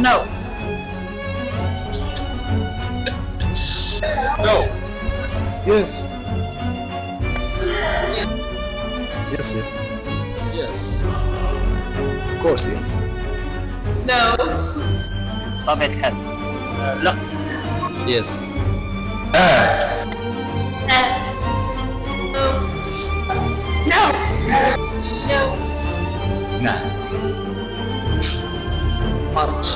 No. No. Yes. Yes, yeah. Yes. Of course, yes. No. طبيعة الحال. لا. Yes. No. No. نعم. March.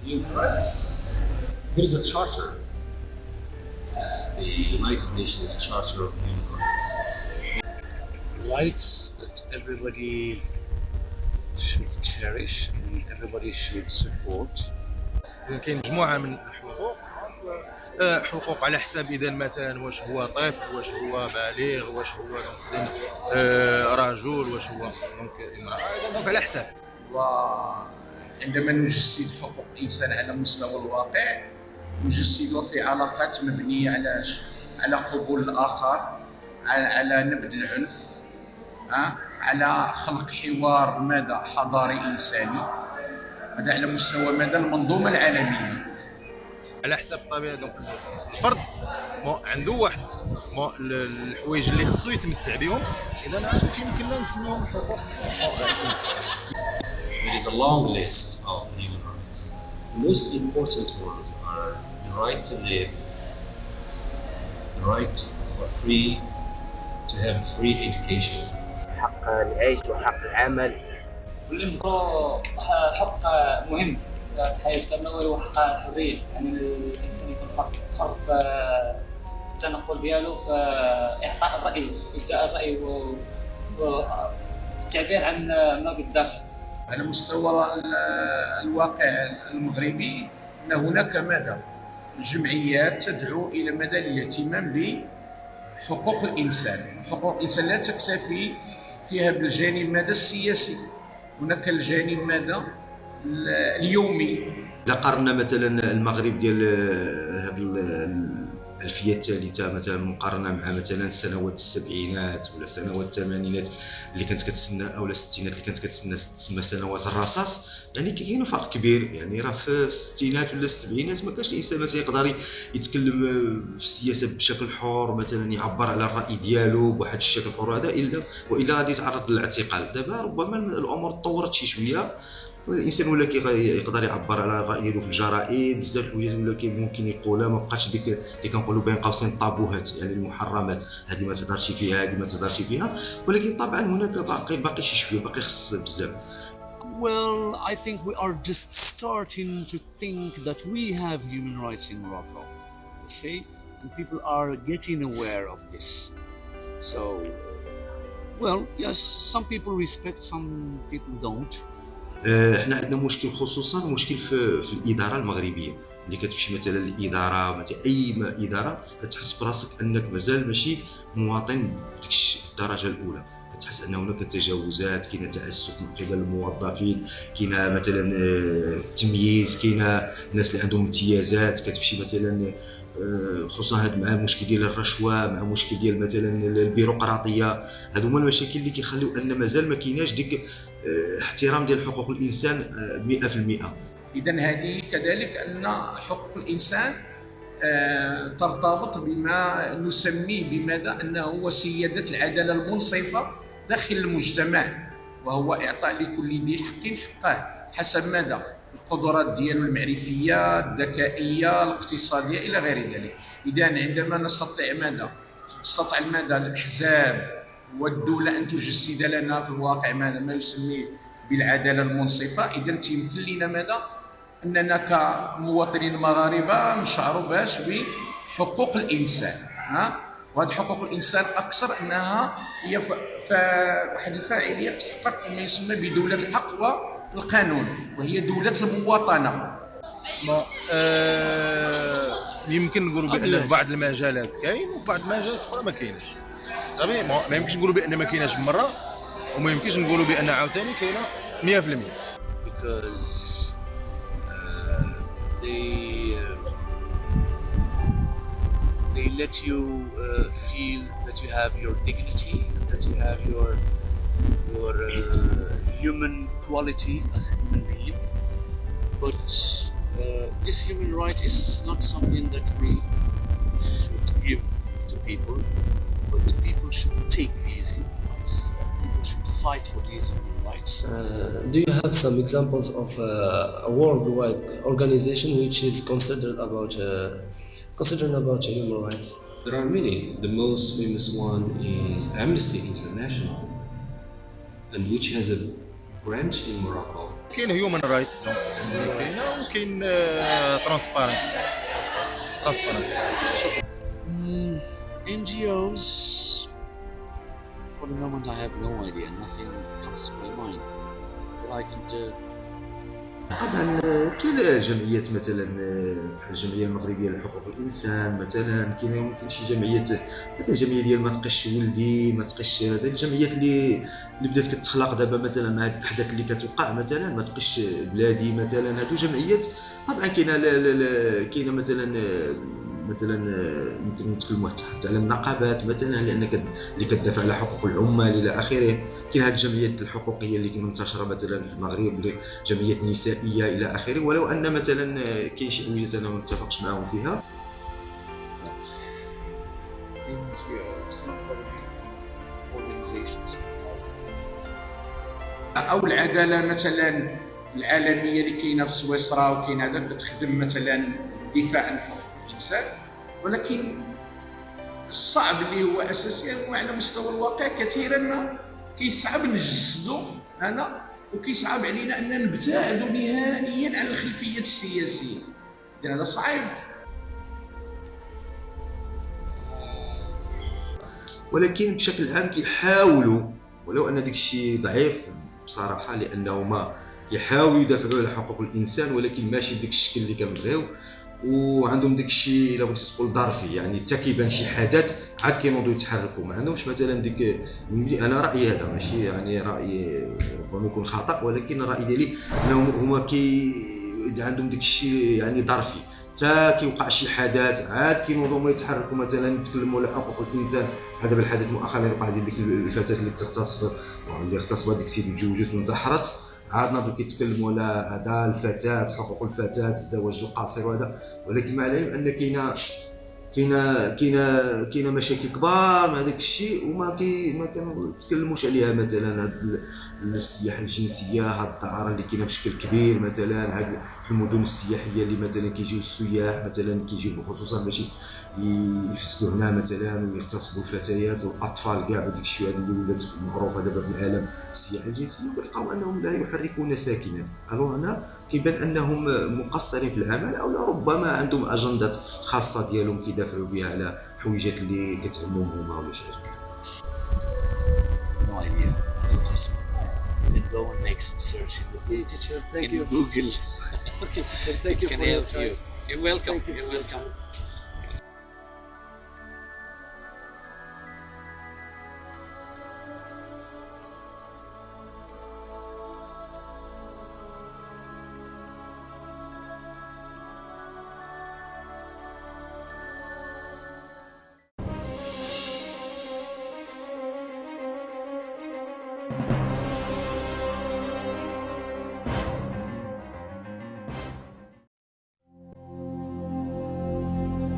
Human rights. There is a charter. It's the United Nations Charter of Human Rights. Rights that everybody should cherish and everybody should support. كاين مجموعة من الحقوق، حقوق على حساب إذا مثلا واش هو طفل، واش هو بالغ، واش هو رجل، واش هو امرأة، دونك على حساب. وعندما نجسد حقوق الإنسان على مستوى الواقع نجسدها في علاقات مبنية على قبول الآخر، على نبذ العنف، على خلق حوار مدى حضاري إنساني، هذا على مستوى مدى المنظومة العالمية. على حساب الطبيعة، دونك الفرد عنده واحد الحوايج اللي خصو يتمتع بهم، إذا يمكننا نسميهم حقوق الإنسان. There is a long list of human rights. The most important ones are the right to live, the right for to have free education. حق العيش وحق العمل. واللي نذكروا حق مهم في الحياة كاملة وهو حق الحرية، يعني الإنسان يكون حر في التنقل ديالو، في إعطاء الرأي، في إبداء الرأي وفي التعبير عن ما بالداخل. على مستوى الواقع المغربي أن هناك مدى جمعيات تدعو إلى مدى الاهتمام بحقوق الإنسان. حقوق الإنسان لا تكتفي فيها بالجانب مدى السياسي، هناك الجانب مدى اليومي. إذا قارنا مثلا المغرب ديال هذه الألفية الثالثة مثلا مقارنة مع مثلا سنوات السبعينات ولا سنوات الثمانينات اللي كانت كتسنى، او الستينات اللي كانت كتسنى تسمى سنوات الرصاص، يعني كاين فرق كبير. يعني راه في الستينات ولا السبعينات ما كانش الانسان مثلا يقدر يتكلم في السياسه بشكل حر، مثلا يعبر على الراي ديالو بواحد الشكل حر هذا، والا غادي يتعرض للاعتقال. دابا ربما الامور تطورت شي شويه، الانسان ولا يقدر يعبر على الراي ديالو في الجرائد، بزاف الحوايج ولا ممكن يقولها، ما بقاتش ديك اللي كنقولوا بين قوسين الطابوهات، يعني المحرمات، هذه ما تهضرش فيها، هذه ما تهضرش فيها. ولكن طبعا هناك باقي شي شويه، باقي خص بزاف. Well, I think we are just starting to think that we have human rights in Morocco. You see, and people are getting aware of this. So, well, yes, some people respect, some people don't. احنا عندنا مشكل، خصوصا مشكل في الاداره المغربيه. اللي كتمشي مثلا للاداره، مثلا اي اداره، كتحس براسك انك مازال ماشي مواطن بديك الدرجه الاولى. كتحس ان هناك تجاوزات، كاين تعسف من قبل الموظفين، كاين مثلا تمييز، كاين الناس اللي عندهم امتيازات. كتمشي مثلا خصوصا هذا مع المشكل ديال الرشوه، مع مشكل ديال مثلا البيروقراطيه. هادو هما المشاكل اللي كيخليو ان مازال ما كايناش ديك احترام ديال حقوق الانسان 100%. اذا هذه كذلك ان حقوق الانسان ترتبط بما نسميه بماذا انه هو سياده العداله المنصفه داخل المجتمع، وهو اعطاء لكل ذي حق حقه حسب ماذا القدرات ديالو المعرفيه، الذكائيه، الاقتصاديه الى غير ذلك. اذا عندما نستطيع ماذا الاحزاب والدولة أن تجسد لنا في الواقع ما يسميه بالعدالة المنصفة، إذا يمكن لنا ماذا أننا كمواطنين مغاربة نشعروا باش بحقوق الإنسان. وهذه حقوق الإنسان أكثر أنها هي واحد الفاعلية تحقق فيما يسمى بدولة الحق والقانون، وهي دولة المواطنة. يمكن نقولوا بأن في بعض المجالات كاين، وفي بعض المجالات أخرى ما كاينش. صافي ما يمكنش نقولوا بأن ما كايناش مرة، وما يمكنش نقولوا بان عاوتاني كاينه 100%. because they they let you feel that you have your dignity, that you have your human quality as a human being. But this human right is not something that we should give to people, but people should take these human rights. People should fight for these human rights. Do you have some examples of a worldwide organization which is considered about human rights? There are many. The most famous one is Amnesty International, and which has a branch in Morocco. كاين هيومن رايتس كاينه وكاين ترانسبارنسي. NGOs, for the moment I have no idea, nothing comes to my mind. But I could طبعا كاين جمعيات مثلا بحال الجمعيه المغربيه لحقوق الانسان مثلا، كاين ممكن شي جمعيات مثلا الجمعيه ديال ما تقش ولدي ما تقش، هذه الجمعيات اللي بدات كتخلق دابا مثلا مع الاحداث اللي كتوقع مثلا ما تقش بلادي مثلا، هادو جمعيات طبعا كاينه مثلا ممكن نتكلموا حتى على النقابات مثلا اللي كتدافع على حقوق العمال الى اخره. كاين هاد الجمعيات الحقوقيه اللي منتشره مثلا في المغرب، جمعيات نسائيه الى اخره، ولو ان مثلا كاين شي حوايج انا ما متفقش معاهم فيها. او العداله مثلا العالميه اللي كاينه في سويسرا وكاين هذا كتخدم مثلا الدفاع عن حقوق الانسان، ولكن الصعب اللي هو اساسيا وعلى مستوى الواقع كثيرا كيصعب نجسدو هذا، وكيصعب علينا ان نبتعدوا نهائيا عن الخلفيات السياسيه، لان هذا صعيب. ولكن بشكل عام كيحاولوا، ولو ان داك الشيء ضعيف بصراحه، لانه ما كيحاولوا يدافعوا على حقوق الانسان ولكن ماشي بداك الشكل اللي كنبغيو، وعندهم داك الشيء الا بغيتي تقول ظرفي، يعني حتى كيبان شي حدث عاد كينوضوا يتحركوا، ما عندهمش مثلا ديك. انا رايي هذا ماشي يعني راي ربما يكون خطا، ولكن الراي ديالي انهم هما عندهم داك الشيء يعني ظرفي، حتى كيوقع شي حدث عاد كينوضوا ما يتحركوا مثلا يتكلموا على حقوق الانسان. هذا بالحدث مؤخرا اللي وقع ديال ديك الفتاه اللي تغتصب اللي اغتصبت ديك السيد بجوجت وانتحرت، عاد ناضوا كيتكلموا على هذا الفتاه، حقوق الفتاه، الزواج القاصر وهذا، ولكن مع العلم ان كاينه مشاكل كبار مع داك الشيء وما كنتكلموش عليها. مثلا هاد السياحه الجنسيه، هاد الدعاره اللي كاينه بشكل كبير مثلا، هاد في المدن السياحيه اللي مثلا كيجيو السياح مثلا كيجيو خصوصا باش يفسدوا هنا مثلا ويغتصبوا الفتيات والاطفال كاع، وداك الشيء هذا اللي ولات معروفه دابا في العالم السياحه الجنسيه، وكنلقاو انهم لا يحركون ساكنا. الو هنا كيبان انهم مقصرين في العمل، او ربما عندهم اجندات خاصه ديالهم كيدافعوا بها على حويجات اللي كتهمهم هما ولا شي حاجه. no idea. You can go and make some search in Google. Okay, teacher, thank you It can for your help time. you. You're welcome. Thank you You're for your welcome. time.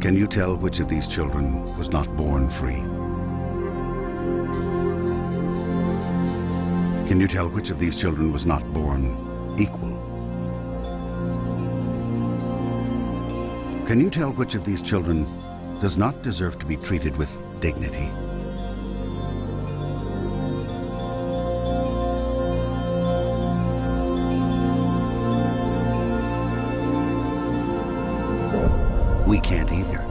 Can you tell which of these children was not born free? Can you tell which of these children was not born equal? Can you tell which of these children does not deserve to be treated with dignity? We can't either.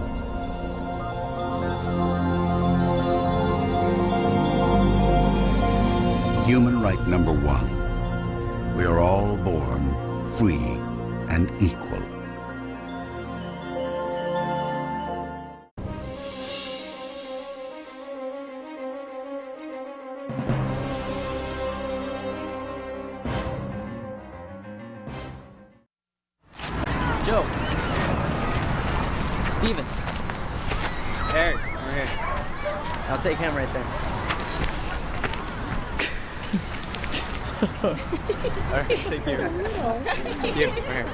Human right number one. We are all born free and equal. Joe. Steven. Eric, over here. I'll take him right there. Alright, take care. You, over here.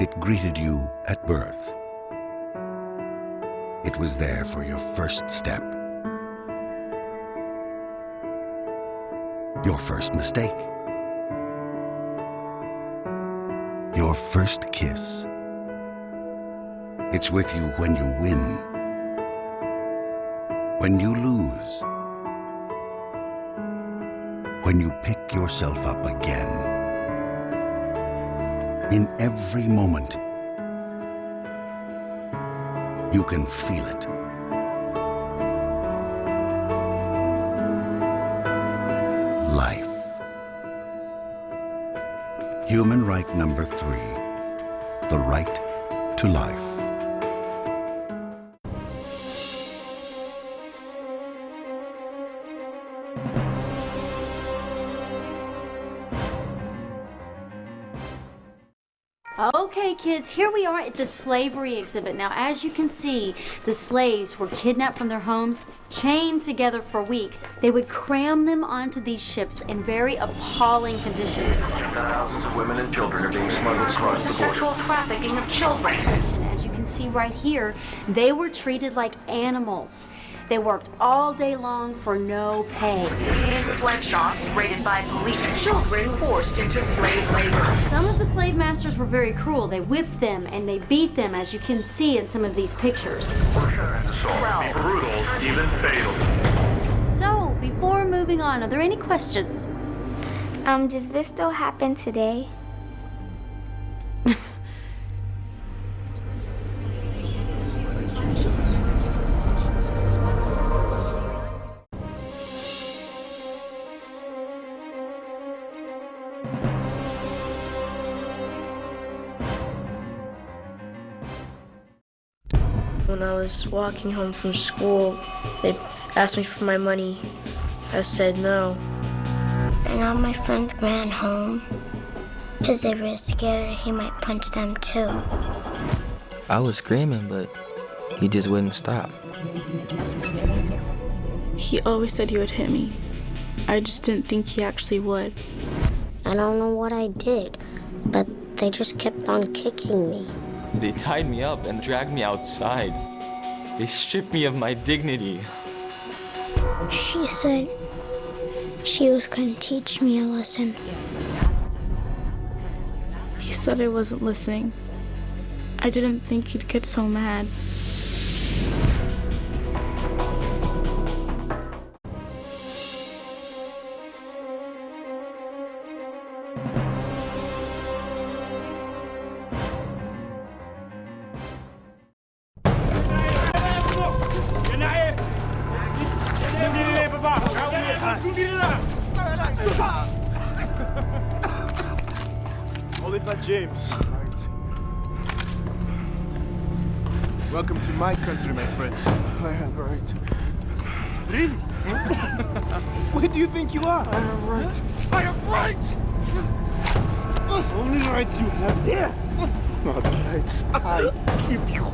It greeted you at birth. It was there for your first step, your first mistake, your first kiss. It's with you when you win, when you lose, when you pick yourself up again. In every moment, you can feel it. Life. Human right number 3, the right to life. Okay, kids, here we are at the slavery exhibit. Now, as you can see, the slaves were kidnapped from their homes, chained together for weeks. They would cram them onto these ships in very appalling conditions. Thousands of women and children are being smuggled across the border. Sexual trafficking of children. As you can see right here, they were treated like animals. They worked all day long for no pay. In sweatshops raided by police, children forced into slave labor. Some of the slave masters were very cruel. They whipped them and they beat them, as you can see in some of these pictures. Be brutal, even fatal. So, before moving on, are there any questions? Does this still happen today? When I was walking home from school, they asked me for my money. I said no. And all my friends ran home because they were scared he might punch them too. I was screaming, but he just wouldn't stop. He always said he would hit me. I just didn't think he actually would. I don't know what I did, but they just kept on kicking me. They tied me up and dragged me outside. They stripped me of my dignity. She said she was going to teach me a lesson. He said I wasn't listening. I didn't think he'd get so mad. Oliver James. Welcome to my country, my friends. I have a right. Really? Where do you think you are? I have rights. I have rights! Only rights you have here. Not rights I give you.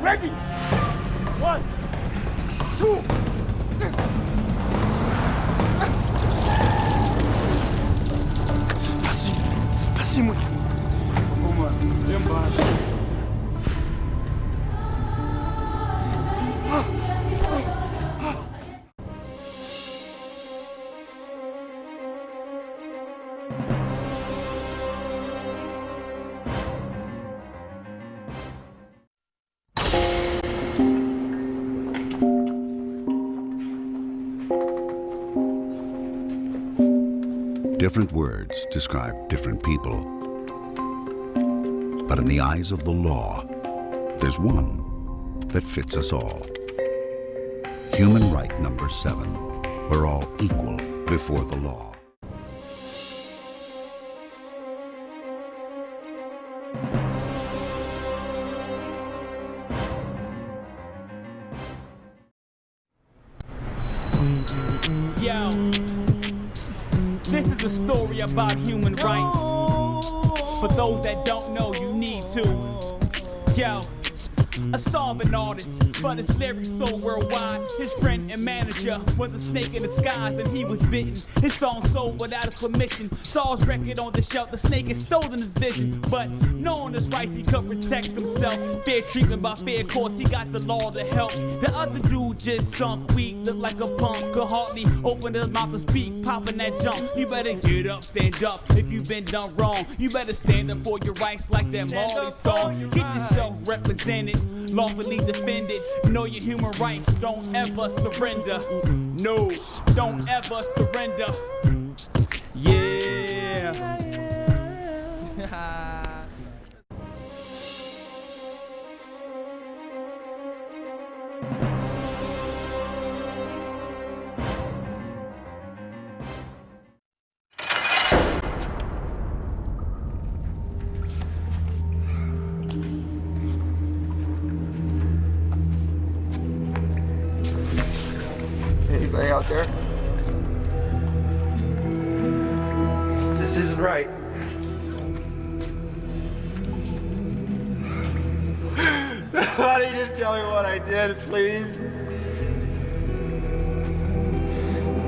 Ready? 1, 2. Passez-moi. Au moins, viens me Different words describe different people. But in the eyes of the law, there's one that fits us all. Human right number 7. We're all equal before the law. Yo, this is a story about human rights. For those that don't know, you need to. Yo, a starving artist, but his lyrics so worldwide. His friend and manager was a snake in disguise, and he was bitten. His song sold without his permission. Saw his record on the shelf, the snake had stolen his vision. But knowing his rights, he could protect himself. Fair treatment by fair courts, he got the law to help. The other dude just sunk weak, looked like a punk. Could hardly open his mouth to speak, popping that jump. You better get up, stand up if you've been done wrong. You better stand up for your rights like that Marley song. Get yourself represented, lawfully defended. Know your human rights, don't ever surrender. No, don't ever surrender. Yeah. Anybody out there? This isn't right. Why don't you just tell me what I did, please?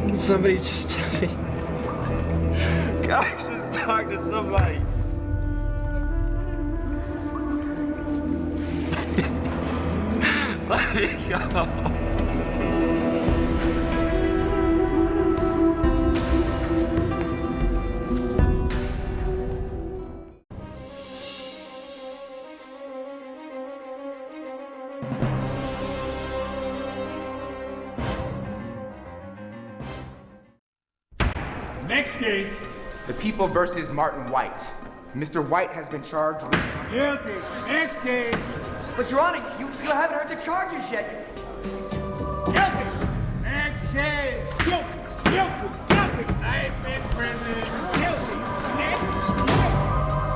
Can somebody just tell me? God, I should talk to somebody. Let me go. Next case. The People versus Martin White. Mr. White has been charged with... Guilty. Next case. But Your Honor, you haven't heard the charges yet. Guilty. Next case. Guilty. Guilty. Guilty. I've been prison. Guilty. Next case.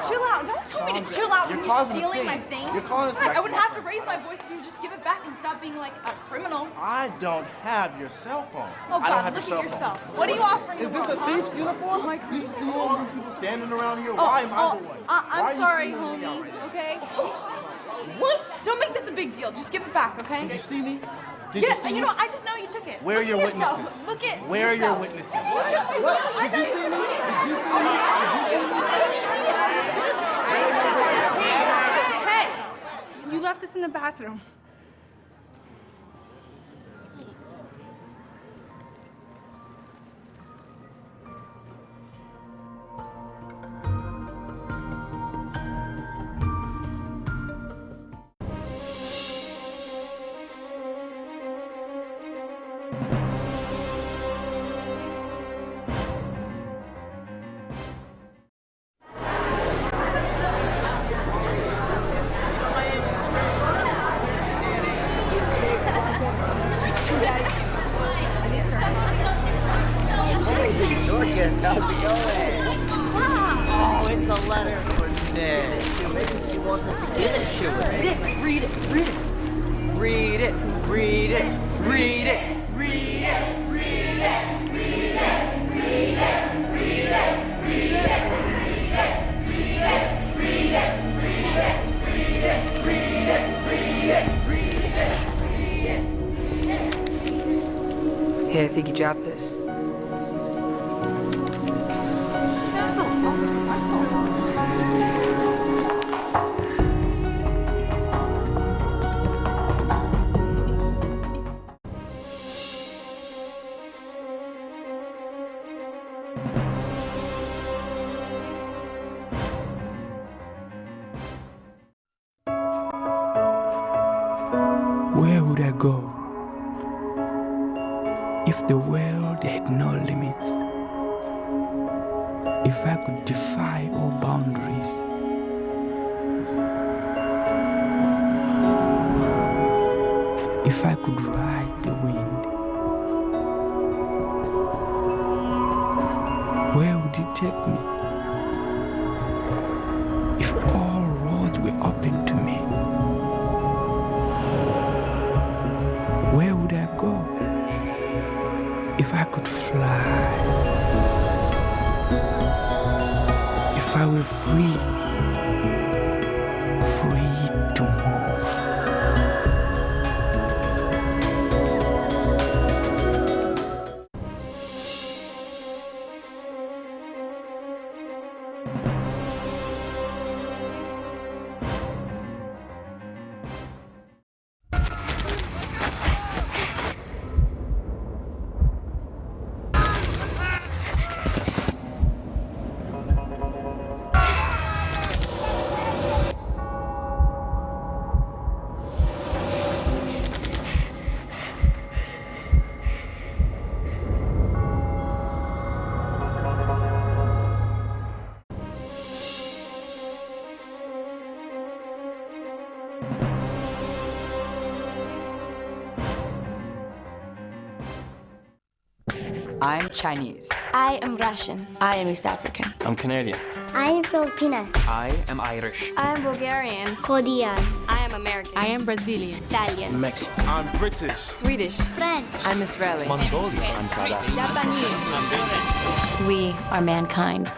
Chill out. Don't tell me to chill out when you're stealing my things. You're calling us Right, I sex wouldn't have to raise my voice if you would just give it back and stop being like a criminal. I don't have your cell phone. Oh I don't God, have look your at yourself. What are you offering? Is the this a world, huh? thief's uniform? Oh my You see all these people standing around here? Oh, Why am I the one? Why I'm are you sorry, singling me out homie. right now? Okay. What? Don't make this a big deal. Just give it back, okay? Did you see me? Did Yes, you see and me? you know, I just know you took it. Where are Look your at yourself. witnesses? Look at Where are your yourself. witnesses? You took my What? phone. Did you see me? Did you see me? Hey, you left us in the bathroom. Dorcas, how's it going? Oh, it's a letter for Nick. Maybe she wants us to give it to her. Nick, read it, read it. Read it, read it, read it. Read it, read it, read it, read it, read it, read it, read it, read it, read it, read it, read it, read it, read it, read it. Hey, I think you dropped this. If the world had no limits, if I could defy all boundaries, if I could ride the wind, where would it take me? If all roads were open to me, where would I go? If I could fly, if I were free to move. I'm Chinese. I am Russian. I am East African. I'm Canadian. I am Filipina. I am Irish. I am Bulgarian. Korean. I am American. I am Brazilian. Italian. Mexican. I'm British. Swedish. French. I'm Israeli. Mongolian. I'm South African. Japanese. We are mankind.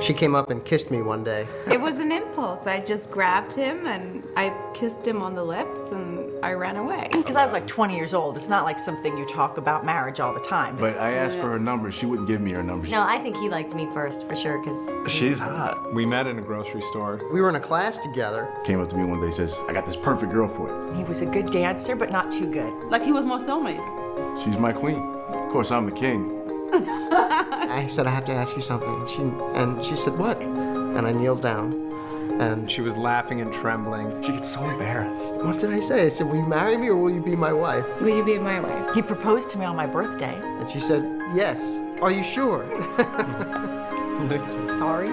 She came up and kissed me one day. It was an impulse. I just grabbed him and I kissed him on the lips and I ran away. Because I was like 20 years old. It's not like something you talk about marriage all the time. But I asked for her number. She wouldn't give me her number. No, I think he liked me first for sure because She's hot. We met in a grocery store. We were in a class together. Came up to me one day, says, I got this perfect girl for you. he was a good dancer, but not too good. Like he was my soulmate. She's my queen. Of course, I'm the king. I said, I have to ask you something. She said, what? And I kneeled down. And she was laughing and trembling. She gets so embarrassed. What did I say? I said, will you marry me or will you be my wife? Will you be my wife? He proposed to me on my birthday. And she said, yes. Are you sure? Sorry.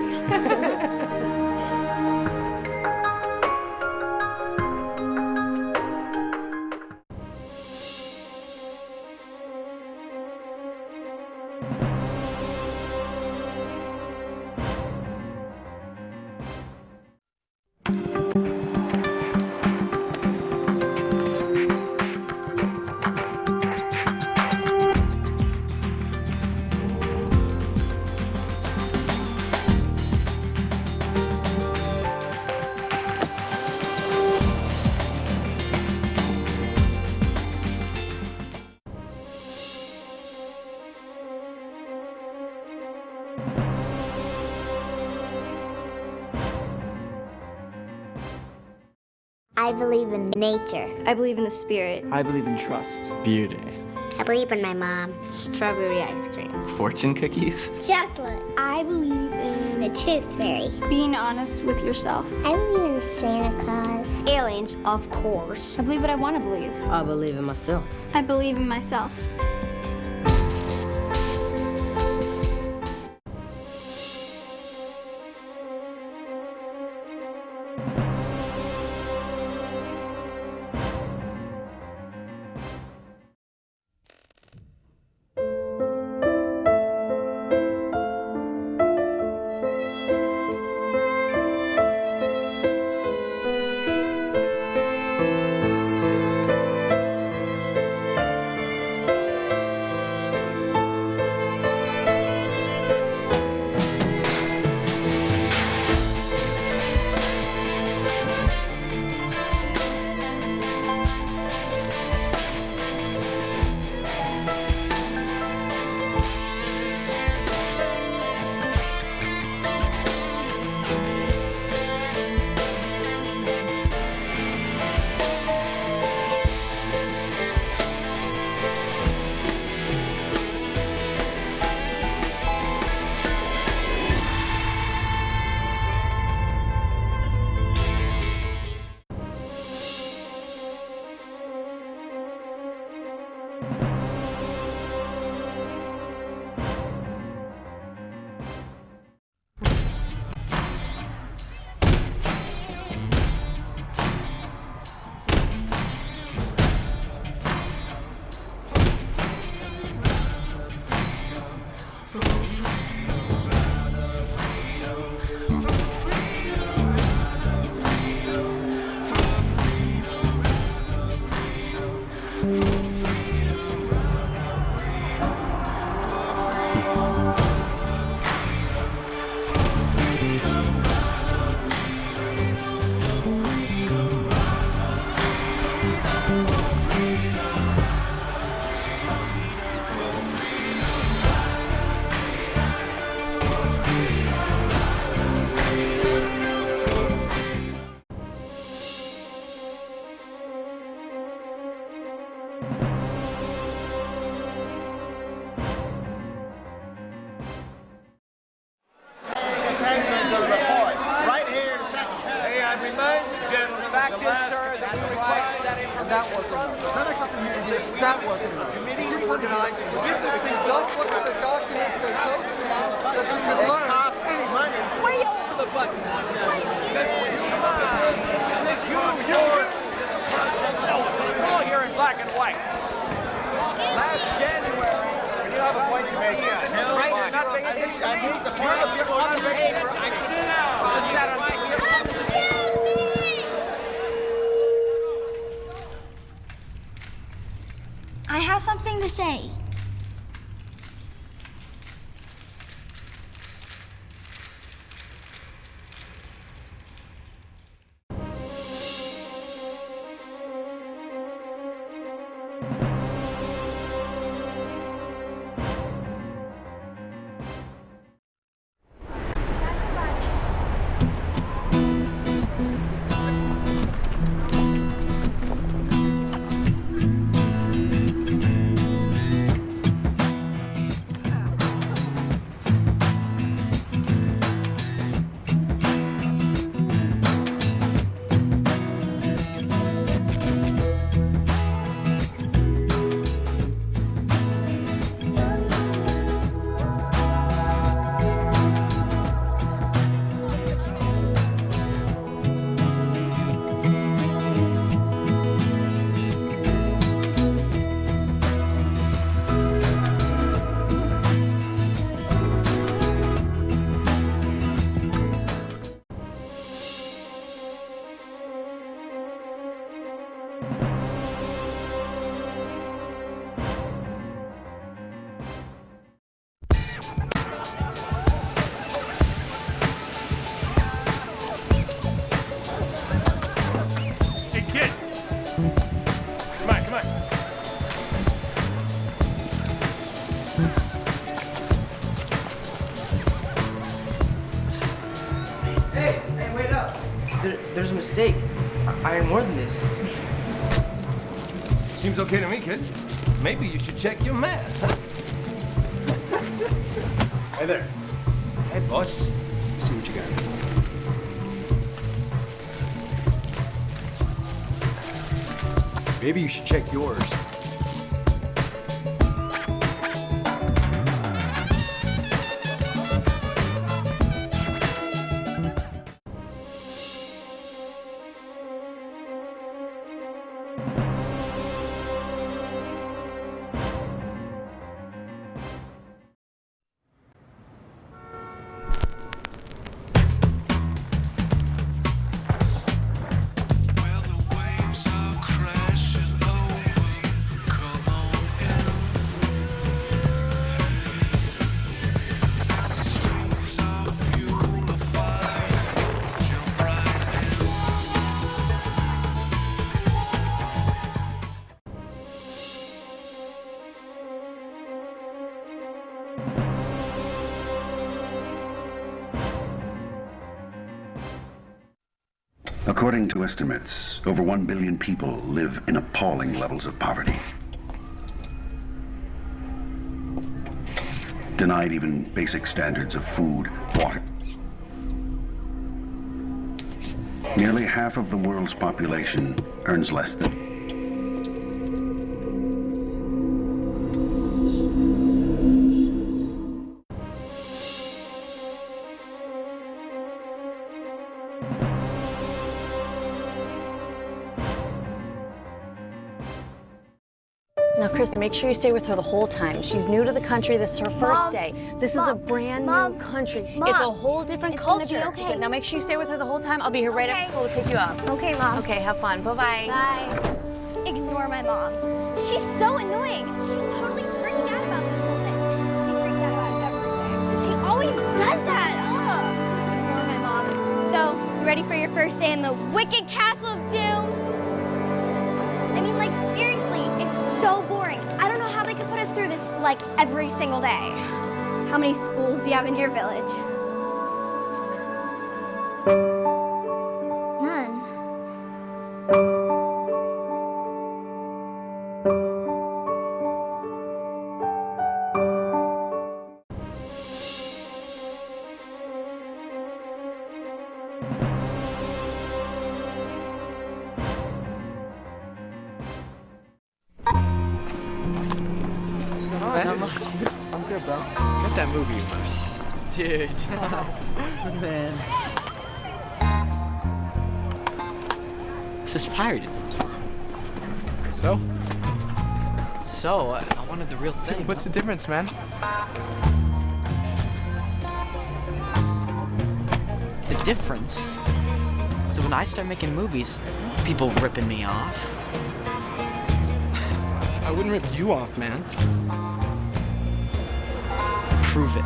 I believe in nature. I believe in the spirit. I believe in trust. Beauty. I believe in my mom. Strawberry ice cream. Fortune cookies. Chocolate. I believe in the tooth fairy. Being honest with yourself. I believe in Santa Claus. Aliens, of course. I believe what I want to believe. I believe in myself. I believe in myself. organized. Get this thing. Don't look at the documents. There's no chance that you can learn any money. Way over the button. We're all here in black and white. Last January, You have a point to make. right? You're not paying attention to me. You're the people not paying attention to me. Sit down. I have something to say. There's a mistake. I am more than this. Seems okay to me, kid. Maybe you should check your math, huh? Hey there. Hey, boss. See what you got. Maybe you should check yours. According to estimates, over 1 billion people live in appalling levels of poverty. Denied even basic standards of food, water. Nearly half of the world's population earns less than. Now, Chris, make sure you stay with her the whole time. She's new to the country. This is her first day. This is a brand new country. It's a whole different culture. Gonna be okay. But now make sure you stay with her the whole time. I'll be here right after school to pick you up. Okay, Mom. Okay, have fun. Bye-bye. Bye. Ignore my mom. She's so annoying. She's totally freaking out about this whole thing. She freaks out about everything. She always does that. Ugh. Ignore my mom. So, you ready for your first day in the wicked castle of doom? I mean, like, seriously, it's so boring. I don't know how they could put us through this, like, every single day. How many schools do you have in your village? None. man? I'm good, bro. Get that movie, man. Dude. Man. This is pirated. So? So, I wanted the real thing. What's the difference, man? The difference? So when I start making movies, people ripping me off. I wouldn't rip you off, man. Prove it.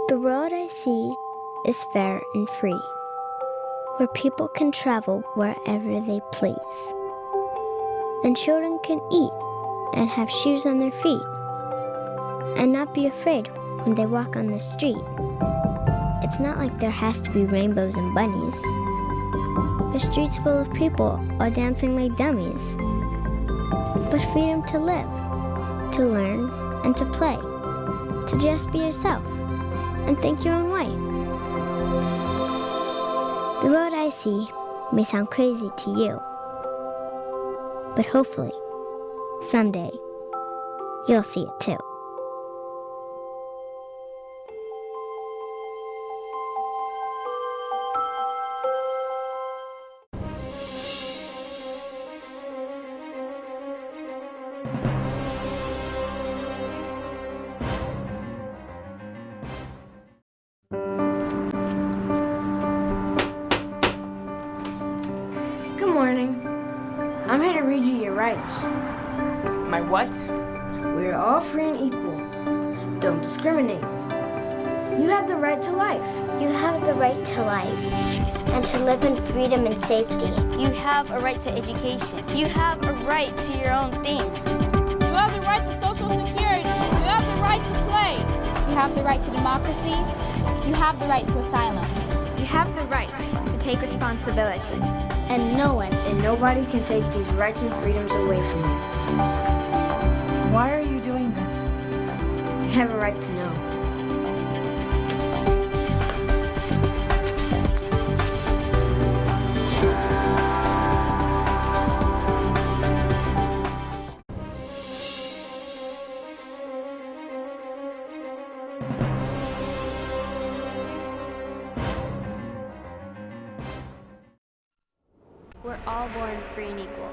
The world I see is fair and free, where people can travel wherever they please, and children can eat and have shoes on their feet, and not be afraid when they walk on the street. It's not like there has to be rainbows and bunnies, or streets full of people all dancing like dummies, but freedom to live, to learn, and to play, to just be yourself and think your own way. The road I see may sound crazy to you, but hopefully, someday, you'll see it too. Good morning. I'm here to read you your rights. My what? We are all free and equal. Don't discriminate. You have the right to life. You have the right to life and to live in freedom and safety. You have a right to education. You have a right to your own things. You have the right to social security. You have the right to play. You have the right to democracy. You have the right to asylum. You have the right to take responsibility. And no one and nobody can take these rights and freedoms away from you. Why are you doing this? You have a right to know. We're all born free and equal.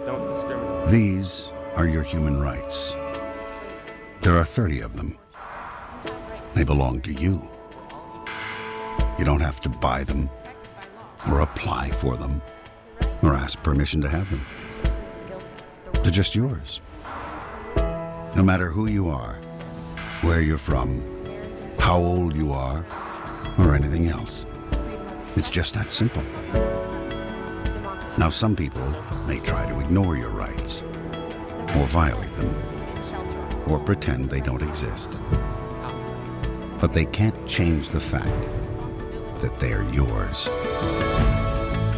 Don't discriminate. These are your human rights. There are 30 of them. They belong to you. You don't have to buy them, or apply for them, or ask permission to have them. They're just yours. No matter who you are, where you're from, how old you are, or anything else. It's just that simple. Now, some people may try to ignore your rights, or violate them, or pretend they don't exist. But they can't change the fact that they're yours.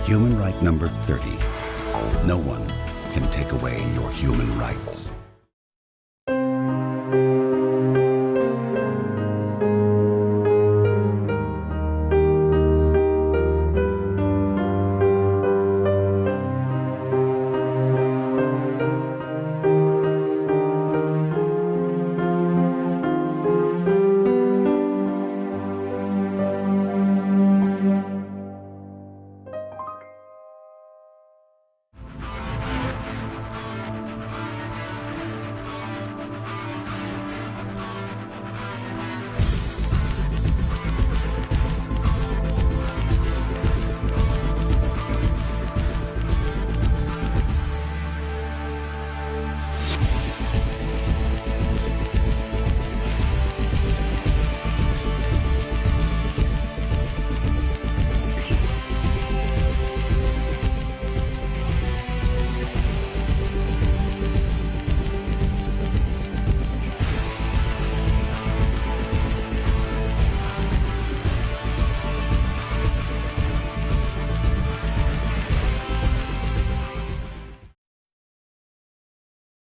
Human right number 30. No one can take away your human rights.